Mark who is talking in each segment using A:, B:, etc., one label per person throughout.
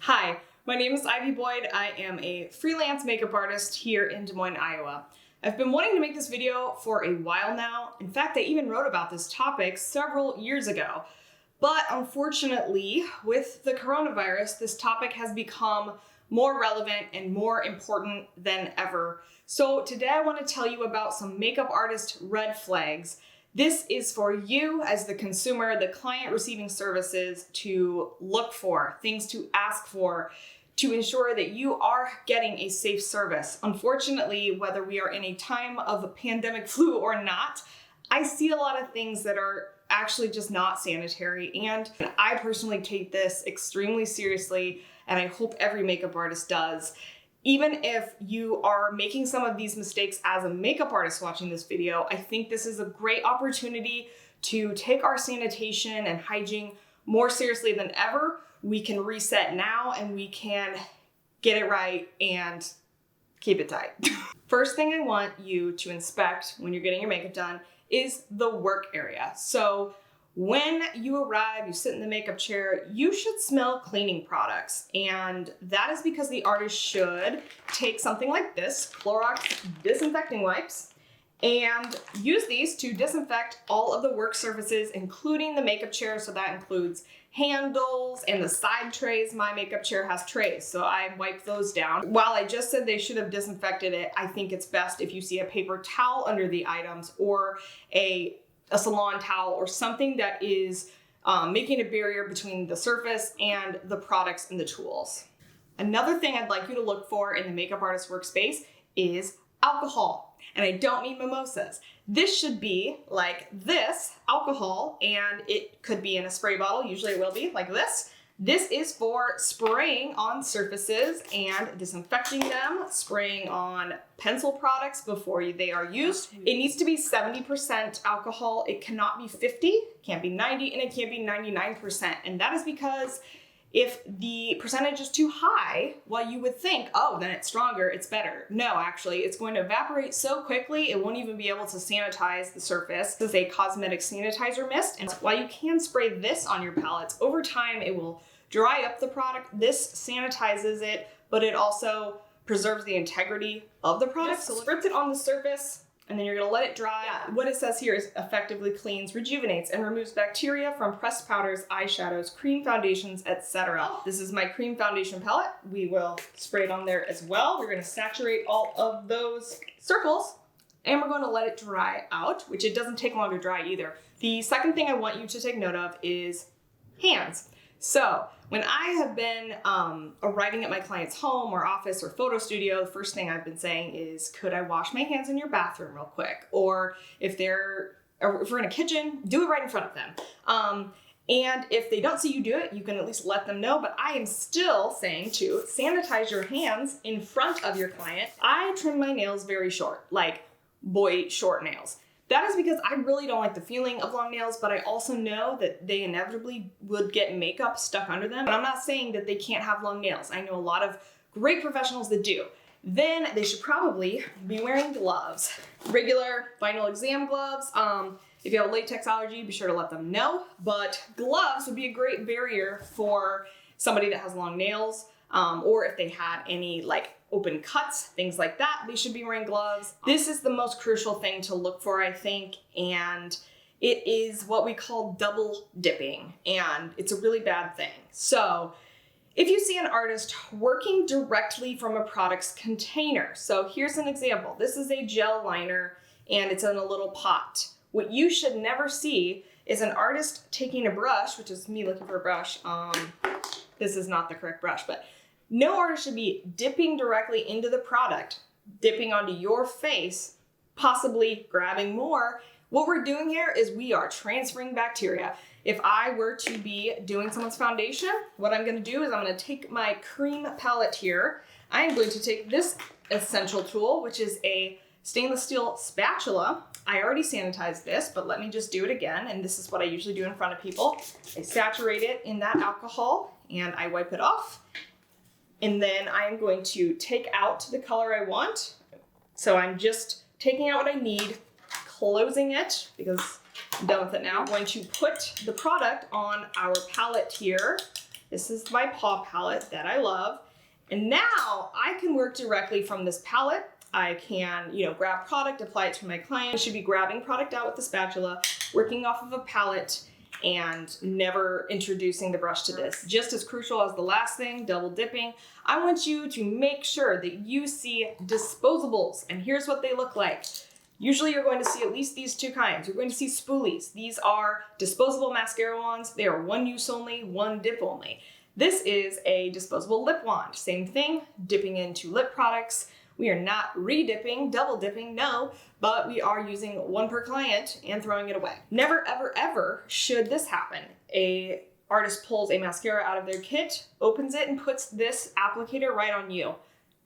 A: Hi, my name is Ivy Boyd. I am a freelance makeup artist here in Des Moines, Iowa. I've been wanting to make this video for a while now. In fact, I even wrote about this topic several years ago. But unfortunately, with the coronavirus, this topic has become more relevant and more important than ever. So today I want to tell you about some makeup artist red flags. This is for you as the consumer, the client receiving services, to look for, things to ask for, to ensure that you are getting a safe service. Unfortunately, whether we are in a time of a pandemic flu or not, I see a lot of things that are actually just not sanitary, and I personally take this extremely seriously, and I hope every makeup artist does. Even if you are making some of these mistakes as a makeup artist watching this video, I think this is a great opportunity to take our sanitation and hygiene more seriously than ever. We can reset now and we can get it right and keep it tight. First thing I want you to inspect when you're getting your makeup done is the work area. So when you arrive, you sit in the makeup chair, you should smell cleaning products. And that is because the artist should take something like this, Clorox disinfecting wipes, and use these to disinfect all of the work surfaces, including the makeup chair. So that includes handles and the side trays. My makeup chair has trays, so I wipe those down. While I just said they should have disinfected it, I think it's best if you see a paper towel under the items or a salon towel or something that is making a barrier between the surface and the products and the tools. Another thing I'd like you to look for in the makeup artist workspace is alcohol. And I don't mean mimosas. This should be like this alcohol, and it could be in a spray bottle. Usually it will be like this. This is for spraying on surfaces and disinfecting them, spraying on pencil products before they are used. It needs to be 70% alcohol. It cannot be 50, it can't be 90, and it can't be 99%. And that is because if the percentage is too high, well, you would think, oh, then it's stronger, it's better. No, actually, it's going to evaporate so quickly, it won't even be able to sanitize the surface. This is a cosmetic sanitizer mist, and while you can spray this on your palettes, over time it will dry up the product. This sanitizes it, but it also preserves the integrity of the product. So spritz it on the surface, and then you're gonna let it dry. What it says here is effectively cleans, rejuvenates, and removes bacteria from pressed powders, eyeshadows, cream foundations, etc. This is my cream foundation palette. We will spray it on there as well. We're gonna saturate all of those circles, and we're gonna let it dry out, which it doesn't take long to dry either. The second thing I want you to take note of is hands. So when I have been arriving at my client's home or office or photo studio, the first thing I've been saying is, could I wash my hands in your bathroom real quick? Or if we're in a kitchen, do it right in front of them. And if they don't see you do it, you can at least let them know. But I am still saying to sanitize your hands in front of your client. I trim my nails very short, like boy short nails. That is because I really don't like the feeling of long nails, but I also know that they inevitably would get makeup stuck under them. And I'm not saying that they can't have long nails. I know a lot of great professionals that do. Then they should probably be wearing gloves. Regular vinyl exam gloves. If you have a latex allergy, be sure to let them know. But gloves would be a great barrier for somebody that has long nails, or if they had any open cuts, things like that, they should be wearing gloves. This is the most crucial thing to look for, I think, and it is what we call double dipping, and it's a really bad thing. So if you see an artist working directly from a product's container, so here's an example. This is a gel liner, and it's in a little pot. What you should never see is an artist taking a brush, which is me looking for a brush. This is not the correct brush, but no artist should be dipping directly into the product, dipping onto your face, possibly grabbing more. What we're doing here is we are transferring bacteria. If I were to be doing someone's foundation, what I'm gonna do is I'm gonna take my cream palette here. I'm going to take this essential tool, which is a stainless steel spatula. I already sanitized this, but let me just do it again. And this is what I usually do in front of people. I saturate it in that alcohol and I wipe it off. And then I'm going to take out the color I want. So I'm just taking out what I need, closing it because I'm done with it now. I'm going to put the product on our palette here This is my paw palette that I love. And now I can work directly from this palette. I can, grab product, apply it to my client. I should be grabbing product out with the spatula, working off of a palette, and never introducing the brush to this. Just as crucial as the last thing, double dipping, I want you to make sure that you see disposables, and here's what they look like. Usually you're going to see at least these two kinds. You're going to see spoolies. These are disposable mascara wands. They are one use only, one dip only. This is a disposable lip wand. Same thing, dipping into lip products. We are not re-dipping, double dipping, no, but we are using one per client and throwing it away. Never, ever, ever should this happen. A artist pulls a mascara out of their kit, opens it, and puts this applicator right on you.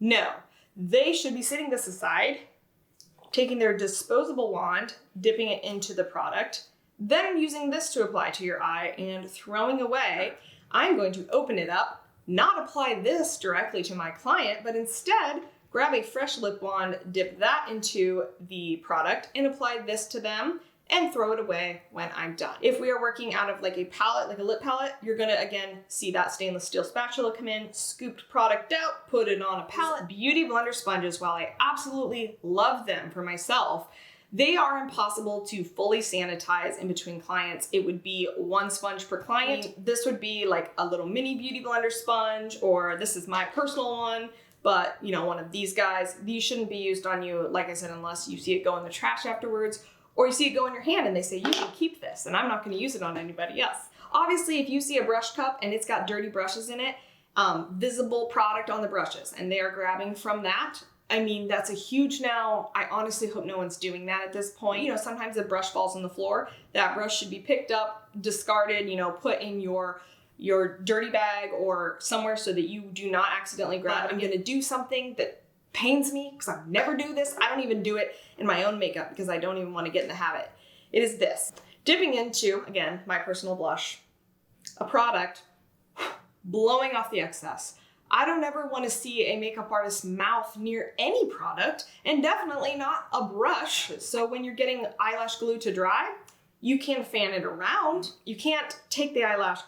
A: No, they should be setting this aside, taking their disposable wand, dipping it into the product, then using this to apply to your eye and throwing away. I'm going to open it up, not apply this directly to my client, but instead grab a fresh lip wand, dip that into the product, and apply this to them and throw it away when I'm done. If we are working out of like a palette, like a lip palette, you're gonna again see that stainless steel spatula come in, scooped product out, put it on a palette. Beauty blender sponges, while I absolutely love them for myself, they are impossible to fully sanitize in between clients. It would be one sponge per client. This would be like a little mini beauty blender sponge, or this is my personal one, but one of these guys. These shouldn't be used on you, like I said, unless you see it go in the trash afterwards, or you see it go in your hand and they say, you can keep this, and I'm not gonna use it on anybody else. Obviously, if you see a brush cup and it's got dirty brushes in it, visible product on the brushes, and they are grabbing from that, I mean, that's a huge no. I honestly hope no one's doing that at this point. Sometimes a brush falls on the floor. That brush should be picked up, discarded, put in your dirty bag or somewhere so that you do not accidentally grab it. I'm gonna do something that pains me because I never do this. I don't even do it in my own makeup because I don't even want to get in the habit. It is this. Dipping into, again, my personal blush, a product, blowing off the excess. I don't ever want to see a makeup artist's mouth near any product, and definitely not a brush. So when you're getting eyelash glue to dry, you can fan it around. You can't take the eyelash,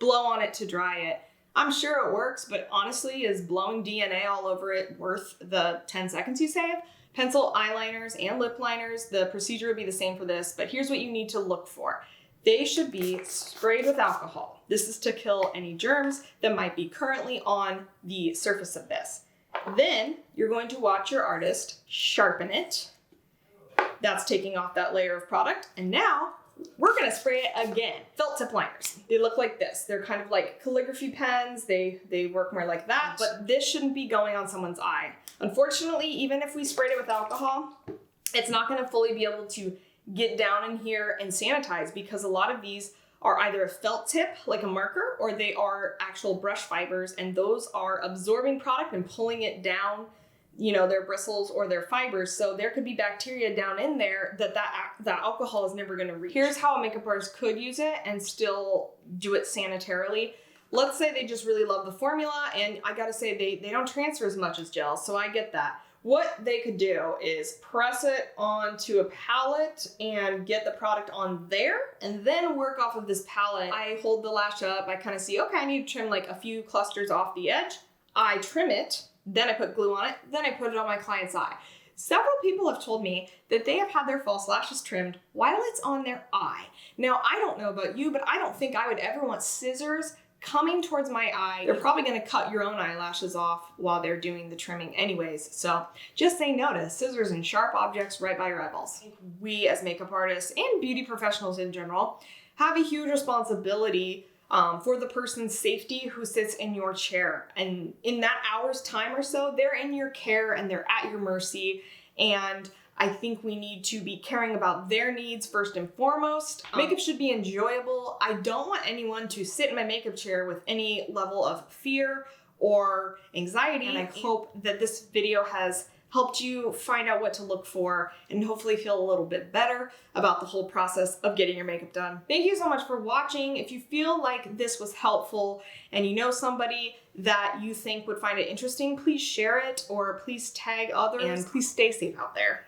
A: blow on it to dry it. I'm sure it works, but honestly, is blowing DNA all over it worth the 10 seconds you save? Pencil eyeliners and lip liners, the procedure would be the same for this, but here's what you need to look for. They should be sprayed with alcohol. This is to kill any germs that might be currently on the surface of this. Then you're going to watch your artist sharpen it. That's taking off that layer of product. And now we're gonna spray it again. Felt tip liners. They look like this. They're kind of like calligraphy pens. They work more like that, but this shouldn't be going on someone's eye. Unfortunately, even if we sprayed it with alcohol, it's not gonna fully be able to get down in here and sanitize, because a lot of these are either a felt tip, like a marker, or they are actual brush fibers, and those are absorbing product and pulling it down, their bristles or their fibers. So there could be bacteria down in there that alcohol is never gonna reach. Here's how a makeup artist could use it and still do it sanitarily. Let's say they just really love the formula, and I gotta say they don't transfer as much as gel, so I get that. What they could do is press it onto a palette and get the product on there, and then work off of this palette. I hold the lash up, I kind of see, okay, I need to trim like a few clusters off the edge. I trim it, then I put glue on it, then I put it on my client's eye. Several people have told me that they have had their false lashes trimmed while it's on their eye. Now, I don't know about you, but I don't think I would ever want scissors coming towards my eye. They're probably gonna cut your own eyelashes off while they're doing the trimming anyways. So just say no to scissors and sharp objects right by your eyeballs. We as makeup artists and beauty professionals in general have a huge responsibility for the person's safety who sits in your chair. And in that hour's time or so, they're in your care and they're at your mercy. And I think we need to be caring about their needs first and foremost. Makeup should be enjoyable. I don't want anyone to sit in my makeup chair with any level of fear or anxiety. And I hope that this video has helped you find out what to look for and hopefully feel a little bit better about the whole process of getting your makeup done. Thank you so much for watching. If you feel like this was helpful and you know somebody that you think would find it interesting, please share it or please tag others, and please stay safe out there.